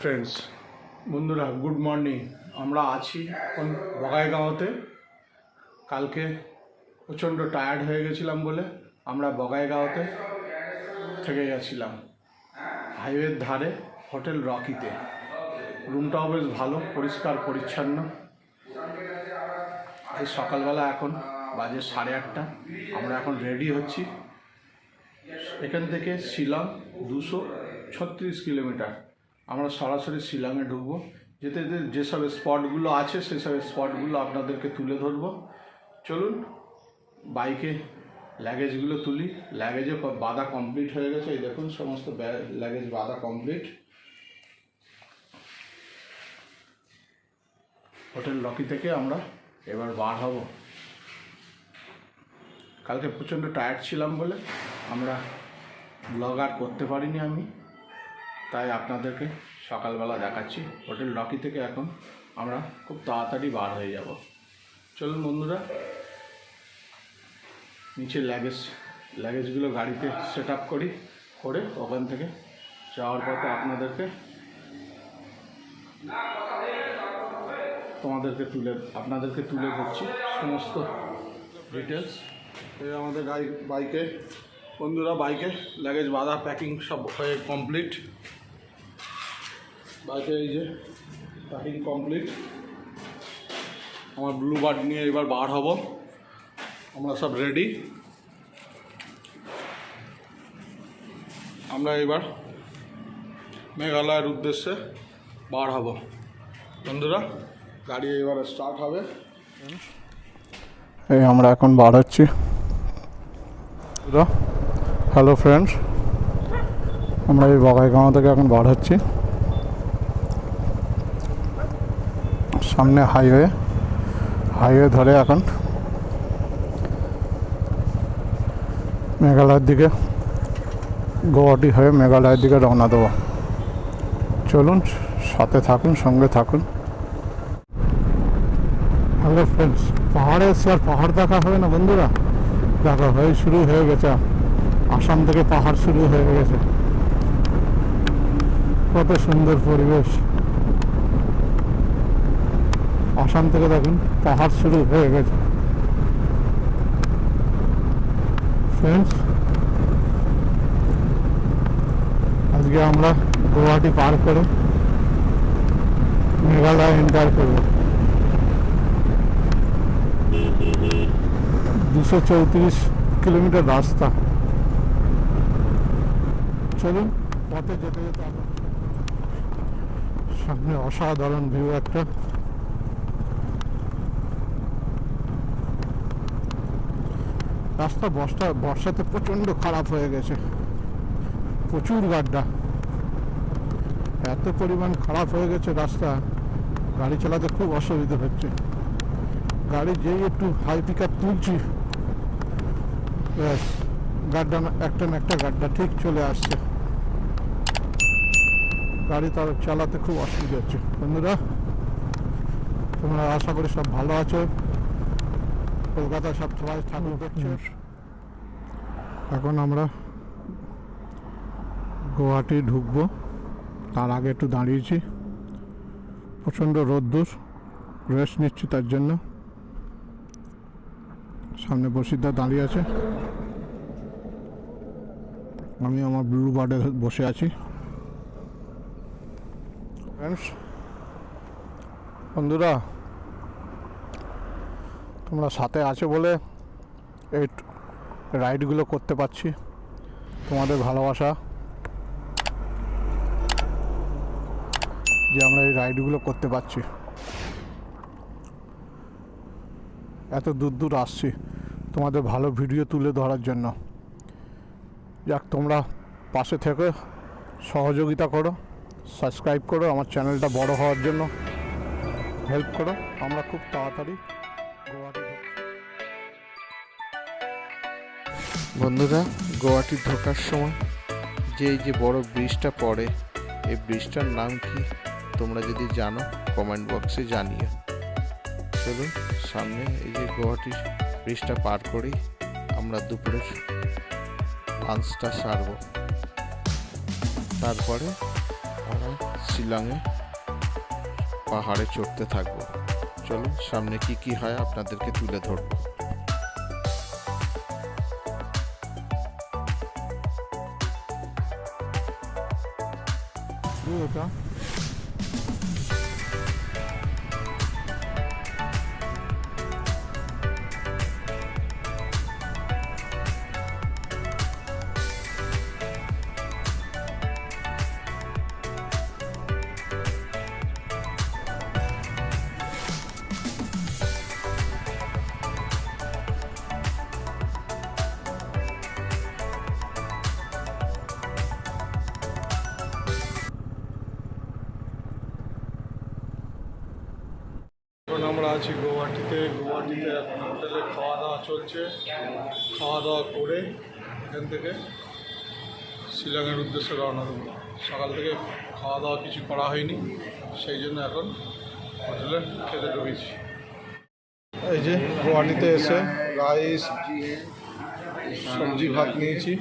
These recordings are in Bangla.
ফ্রেন্ডস, বন্ধুরা, গুড মর্নিং। আমরা আছি এখন বগাইগাঁওতে। কালকে প্রচণ্ড টায়ার্ড হয়ে গেছিলাম বলে আমরা বগাইগাঁওতে থেকে গেছিলাম হাইওয়ের ধারে হোটেল রকিতে। রুমটাও বেশ ভালো, পরিষ্কার পরিচ্ছন্ন। এই সকালবেলা এখন বাজে 8:30। আমরা এখন রেডি হচ্ছি। এখান থেকে শিলং 236 কিলোমিটার। আমরা সরাসরি শিলংয়ে ঢুকবো। যেতে যেতে যেসব স্পটগুলো আছে সেসব স্পটগুলো আপনাদেরকে তুলে ধরবো। চলুন বাইকে লাগেজগুলো তুলি। লাগেজে বাঁধা কমপ্লিট হয়ে গেছে। এই দেখুন, সমস্ত লাগেজ বাঁধা কমপ্লিট। হোটেল রকি থেকে আমরা এবার বার হব। কালকে প্রচণ্ড টায়ার্ড ছিলাম বলে আমরা ব্লগ আর করতে পারিনি আমি, তাই আপনাদেরকে সকালবেলা দেখাচ্ছি। হোটেল রকি থেকে এখন আমরা খুব তাড়াতাড়ি বার হয়ে যাব। চলুন বন্ধুরা, নিচে লাগেজগুলো গাড়িতে সেট আপ করি, করে ওখান থেকে যাওয়ার পথে আপনাদেরকে তুলে ধরছি সমস্ত ডিটেলস। এই আমাদের বাইকে বন্ধুরা, বাইকে লাগেজ বাঁধা প্যাকিং সব হয়ে কমপ্লিট। বাইকে এই যে প্যাকিং কমপ্লিট। আমার ব্লু বার্ড নিয়ে এবার বার হব। আমরা সব রেডি। আমরা এবার মেঘালয়ের উদ্দেশ্যে বার হব। বন্ধুরা, গাড়ি এবার স্টার্ট হবে। এই আমরা এখন বার হচ্ছি। হ্যালো ফ্রেন্ডস, আমরা এই বগাইগাঁও থেকে এখন বার হচ্ছি। সামনে হাইওয়ে ধরে এখন মেঘালয়ের দিকে, গুয়াহাটি হয়ে মেঘালয়ের দিকে রওনা দেবো। চলুন সাথে থাকুন, সঙ্গে থাকুন। হ্যালো ফ্রেন্ডস, পাহাড়ে এসে আর পাহাড় দেখা হবে না বন্ধুরা? দেখা শুরু হয়ে গেছে। আসাম থেকে পাহাড় শুরু হয়ে গেছে। কত সুন্দর পরিবেশ। আসাম থেকে দেখুন পাহাড় শুরু হয়ে গেছে। ফ্রেন্ডস, আজকে আমরা গুয়াহাটি পার করে মেঘালয় এন্টার করব। 234 কিলোমিটার রাস্তা। চলুন পথে যেতে যেতে সামনে অসাধারণ ভিউ একটা। রাস্তা বর্ষাতে প্রচণ্ড খারাপ হয়ে গেছে, প্রচুর গাড্ডা। এত পরিমাণ খারাপ হয়ে গেছে রাস্তা, গাড়ি চালাতে খুব অসুবিধা হচ্ছে। গাড়ি যেই একটু হাই পিক আপ তুলছি, ব্যাস গাড্ডা একটা না একটা গাড্ডা ঠিক চলে আসছে। গাড়ি তার চালাতে খুব অসুবিধা হচ্ছে। বন্ধুরা, তোমরা আশা করি সব ভালো আছো। কলকাতা সবাই ঠাকুর করছে। এখন আমরা গুয়াহাটি ঢুকবো, তার আগে একটু দাঁড়িয়েছি। প্রচণ্ড রোদ্দুর, রেস্ট নিচ্ছি তার জন্য। সামনে বসিরদা দাঁড়িয়ে আছে, আমি আমার ব্লু বার্ডে বসে আছি। ফ্রেন্ডস, বন্ধুরা, তোমরা সাথে আছো বলে এই রাইডগুলো করতে পারছি। তোমাদের ভালোবাসা যে আমরা এই রাইডগুলো করতে পারছি। এত দূর আসছি তোমাদের ভালো ভিডিও তুলে ধরার জন্য। যাক, তোমরা পাশে থেকে সহযোগিতা করো, সাবস্ক্রাইব করো, আমার চ্যানেলটা বড় হওয়ার জন্য হেল্প করো। আমরা খুব তাড়াতাড়ি গুয়াহাটি বন্ধুরা, গুয়াহাটি ঢোকার সময় এই যে বড় ব্রিজটা পড়ে, এই ব্রিজটার নাম কি তোমরা যদি জানো কমেন্ট বক্সে জানিও। চলুন সামনে এই যে গুয়াহাটি ব্রিজটা পার করেই আমরা দুপুরের লাঞ্চটা সারবো, তারপরে আমরা শিলংয়ে পাহাড়ে চড়তে থাকবো। চলুন সামনে কি কি হয় আপনাদেরকে তুলে ধরবো। ওটা এখন আমরা আছি গুয়াহাটিতে এখন হোটেলে খাওয়া দাওয়া চলছে। খাওয়া দাওয়া করে এখান থেকে শিলংয়ের উদ্দেশ্যে রওনা দেবো। সকাল থেকে খাওয়া দাওয়া কিছু করা হয়নি, সেই জন্য এখন হোটেলে খেতে ঢুকেছি। এই যে গুয়াহাটিতে এসে রাইস সবজি ভাত নিয়েছি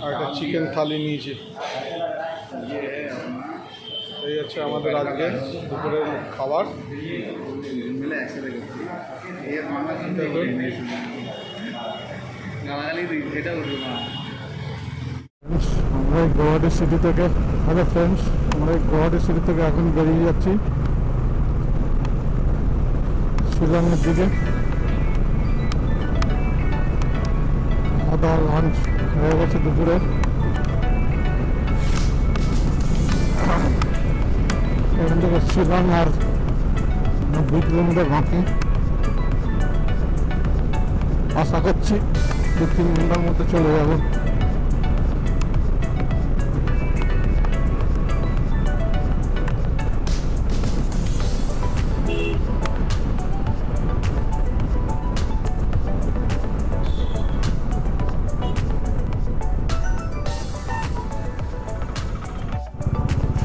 আর একটা চিকেন থালি নিয়েছি। এই হচ্ছে আমাদের আজকে দুপুরের খাবার। আমরা গুয়াহাটি সিটি থেকে হ্যালো ফ্রেন্ডস, আমরা গুয়াহাটি সিটি থেকে এখন বেরিয়ে যাচ্ছি শিলংয়ের দিকে। খাওয়া লাঞ্চ হয়ে গেছে দুপুরে। এখান থেকে শিলং আর 90 কিলোমিটার বাকি। আশা করছি 2-3 ঘন্টার মধ্যে চলে যাব।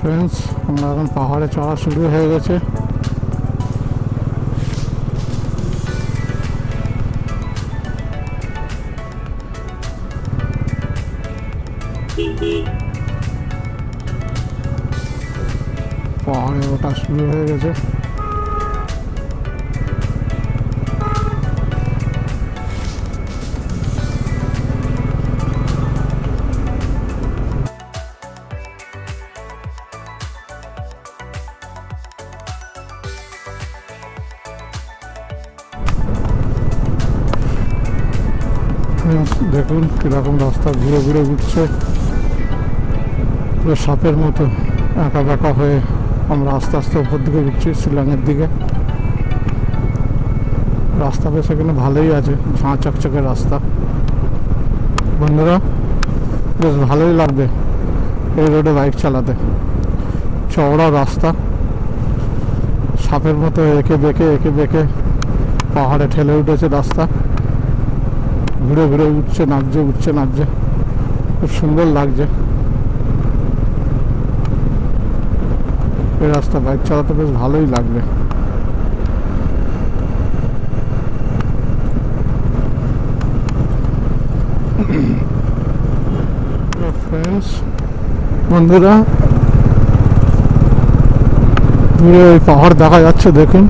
ফ্রেন্ডস, আমরা এখন পাহাড়ে চড়া শুরু হয়ে গেছে। পাহাড়ে ওঠা শুরু হয়ে গেছে। দেখুন কিরকম রাস্তা ঘুরে ঘুরে উঠছে, পুরো সাপের মতো একা বেঁকা হয়ে আমরা আস্তে আস্তে উপর দিকে উঠছি শিলংয়ের দিকে। রাস্তা বেশ এখানে ভালোই আছে, ঝাঁ চকচকে রাস্তা। বন্ধুরা, বেশ ভালোই লাগবে এই রোডে বাইক চালাতে। চওড়া রাস্তা, সাপের মতো এঁকে বেঁকে পাহাড়ে ঠেলে উঠেছে রাস্তা। ঘুরে ঘুরে উঠছে নামছে, খুব সুন্দর লাগছে। এই রাস্তা বাইক চালাতে বেশ ভালোই লাগবে। ফ্রেন্ডস, বন্ধুরা, দূরে ওই পাহাড় দেখা যাচ্ছে, দেখুন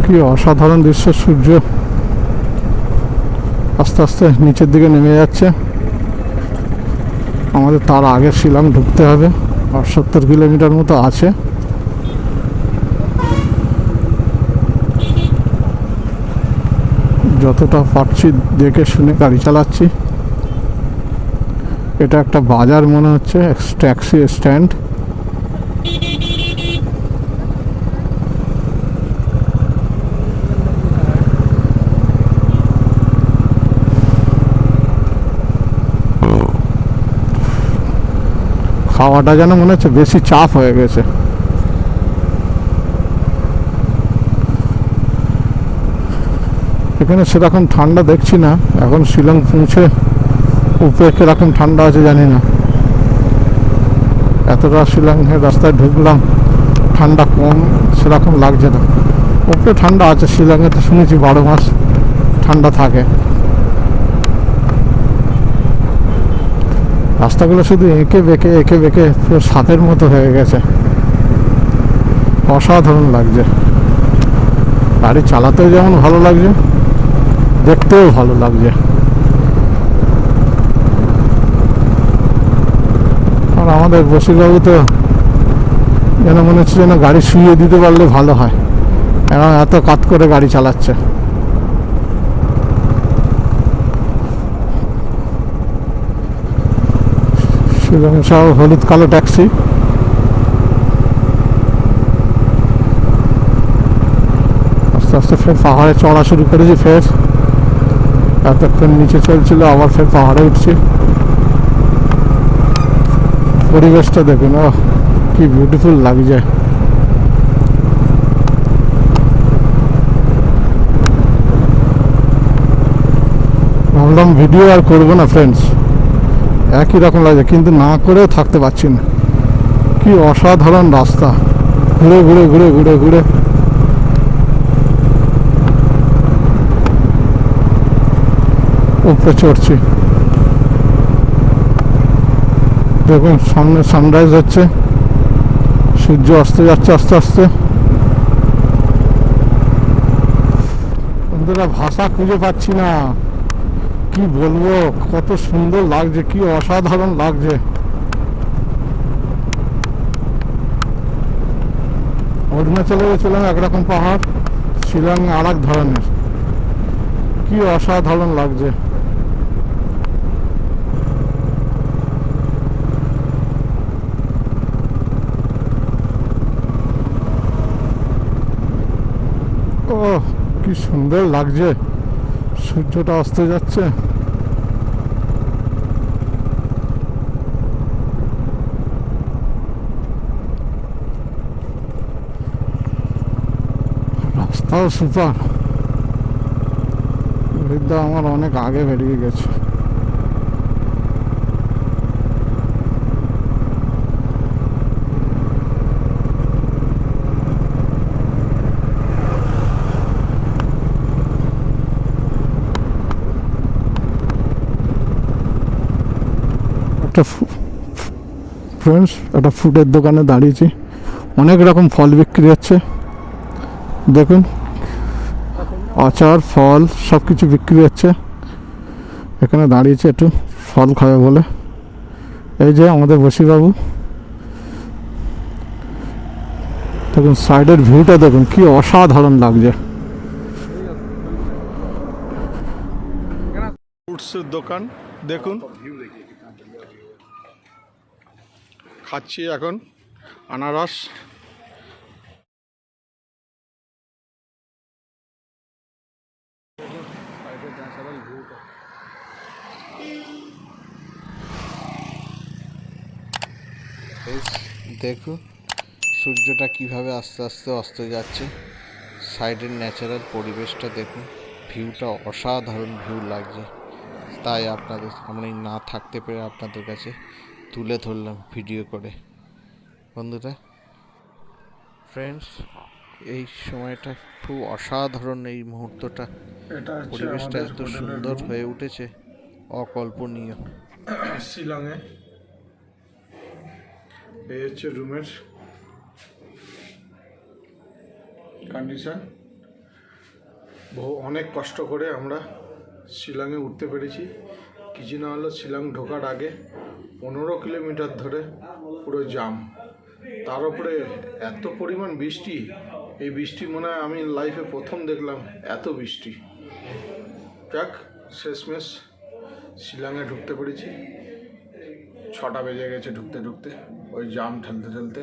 কি অসাধারণ দৃশ্য। সূর্য আস্তে আস্তে নিচের দিকে নেমে যাচ্ছে। আমাদের তার আগে শিলং ঢুকতে হবে, 70 কিলোমিটার মতো আছে। যতটা পারছি দেখে শুনে গাড়ি চালাচ্ছি। এটা একটা বাজার মনে হচ্ছে, ট্যাক্সি স্ট্যান্ড। হাওয়াটা যেন মনে হচ্ছে বেশি চাপ হয়ে গেছে। এখানে সেরকম ঠান্ডা দেখছি না, এখন শিলং পৌঁছে উপরে কিরকম ঠান্ডা আছে জানি না। এতটা শিলংয়ের রাস্তায় ঢুকলাম, ঠান্ডা কম সেরকম লাগছে না। উপরে ঠান্ডা আছে, শিলংয়ে তো শুনেছি 12 মাস ঠান্ডা থাকে। রাস্তাগুলো শুধু এঁকে বেঁকে পুরো সাপের মতো হয়ে গেছে, অসাধারণ লাগছে। গাড়ি চালাতেও যেমন ভালো লাগছে, দেখতেও ভালো লাগছে। আর আমাদের বসিরবাবু তো যেন মনে হচ্ছে যেন গাড়ি শুইয়ে দিতে পারলে ভালো হয়, এরা এত কাত করে গাড়ি চালাচ্ছে। শিলং সব হলুদ কালো ট্যাক্সি। আস্তে আস্তে ফের পাহাড়ে চড়া শুরু করেছি। ফের এতক্ষণ নিচে চলছিল, আবার ফের পাহাড়ে উঠছি। পরিবেশটা দেখুন, ও কি বিউটিফুল লাগছে। ভাবলাম ভিডিও আর করবো না ফ্রেন্ডস, একই রকম লাগছে, কিন্তু না করেও থাকতে পারছি না। কি অসাধারণ রাস্তা, ঘুরে ঘুরে ঘুরে ঘুরে ঘুরে উপরে চড়ছি। দেখুন সামনে সানরাইজ হচ্ছে, সূর্য অস্ত যাচ্ছে আস্তে আস্তে। বন্ধুরা ভাষা খুঁজে পাচ্ছি না, কি বলবো, কত সুন্দর লাগছে, কি অসাধারণ লাগছে। অরুণাচলে গেছিলাম একরকম পাহাড়, শিলং আর এক ধরনের, কি অসাধারণ লাগছে। ও কি সুন্দর লাগছে, সূর্যটা অস্ত যাচ্ছে। রাস্তাও সুপার। বৃদ্ধা আমার অনেক আগে বেরিয়ে গেছে। একটা ফ্রেন্ডস, একটা ফুডের দোকানে দাঁড়িয়েছি, অনেক রকম ফল বিক্রি হচ্ছে। দেখুন আচার ফল সব কিছু বিক্রি হচ্ছে। এখানে দাঁড়িয়েছে একটু ফল খাবে বলে। এই যে আমাদের বসিরবাবু, দেখুন সাইডের ভিউটা দেখুন, কি অসাধারণ লাগছে। ফ্রুটসের দোকান দেখুন, খাচ্ছি এখন আনারস। দেখুন সূর্যটা কিভাবে আস্তে আস্তে অস্ত যাচ্ছে, সাইডের ন্যাচারাল পরিবেশটা দেখুন, ভিউটা অসাধারণ ভিউ লাগছে। তাই আপনাদের সামনে না থাকতে পেরে আপনাদের কাছে তুলে ধরলাম ভিডিও করে। বন্ধুরা ফ্রেন্ডস, এই সময়টা খুব অসাধারণ, এই মুহূর্তটা পরিবেশটা এত সুন্দর হয়ে উঠেছে, অকল্পনীয়। শিলংয়ে এই হচ্ছে রুমের কন্ডিশন। অনেক কষ্ট করে আমরা শিলংয়ে উঠতে পেরেছি। কিছু না হলো শিলং ঢোকার আগে 15 কিলোমিটার ধরে পুরো জাম, তার উপরে এত পরিমাণ বৃষ্টি। এই বৃষ্টি মনে হয় আমি লাইফে প্রথম দেখলাম, এত বৃষ্টি। যাক শেষমেশ শিলংয়ে ঢুকতে পেরেছি। 6টা বেজে গেছে ঢুকতে ঢুকতে, ওই জাম ঠেলতে ঠেলতে।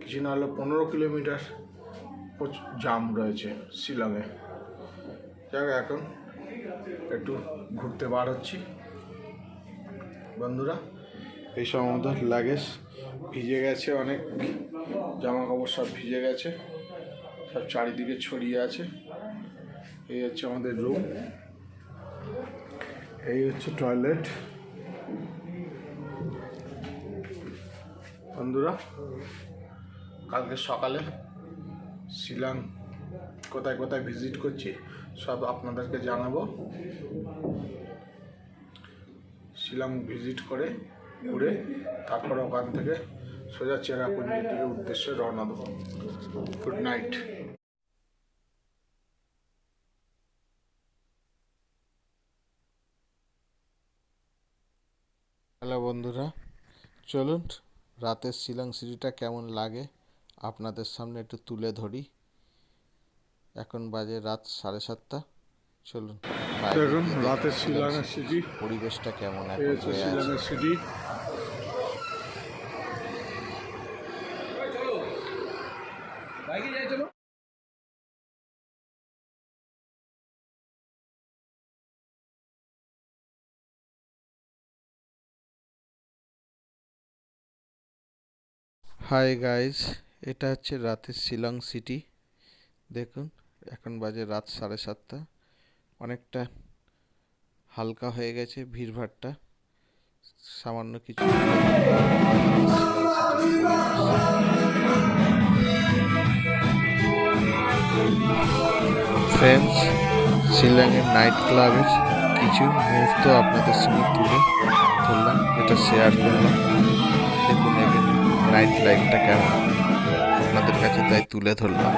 কিছু না হলো 15 কিলোমিটার জাম রয়েছে শিলংয়ে। যাক এখন একটু ঘুরতে বার হচ্ছি। বন্ধুরা এইসব আমাদের লাগেজ ভিজে গেছে অনেক, জামা কাপড় সব ভিজে গেছে, সব চারিদিকে ছড়িয়ে আছে। এই হচ্ছে আমাদের রুম, এই হচ্ছে টয়লেট। বন্ধুরা, কালকে সকালে শিলং কোথায় কোথায় ভিজিট করছি সব আপনাদেরকে জানাবো। শিলং ভিজিট করে ঘুরে তারপরে ওখান থেকে সোজা চেরাপুঞ্জির দিকে উদ্দেশ্যে রওনা দেবো। Good night. হ্যালো বন্ধুরা, চলুন রাতের শিলং সিটিটা কেমন লাগে আপনাদের সামনে একটু তুলে ধরি। এখন বাজে রাত 7:30। চলুন দেখুন রাতের শিলংয়ের সিটি, পরিবেশটা কেমন এই এখন হচ্ছে হয়ে আছে। শিলংয়ের সিটি। হাই গাইজ, এটা হচ্ছে রাতের শিলং সিটি। দেখুন এখন বাজে রাত 7:30। অনেকটা হালকা হয়ে গেছে ভিড়ভাড়টা, সামান্য কিছু। ফ্রেন্ডস, শিলংয়ের নাইট ক্লাবের কিছু মুহূর্ত আপনাদের সঙ্গে তুলে ধরলাম, এটা শেয়ার করলাম। দেখুন এখানে নাইট লাইফটা কেমন আপনাদের কাছে তাই তুলে ধরলাম।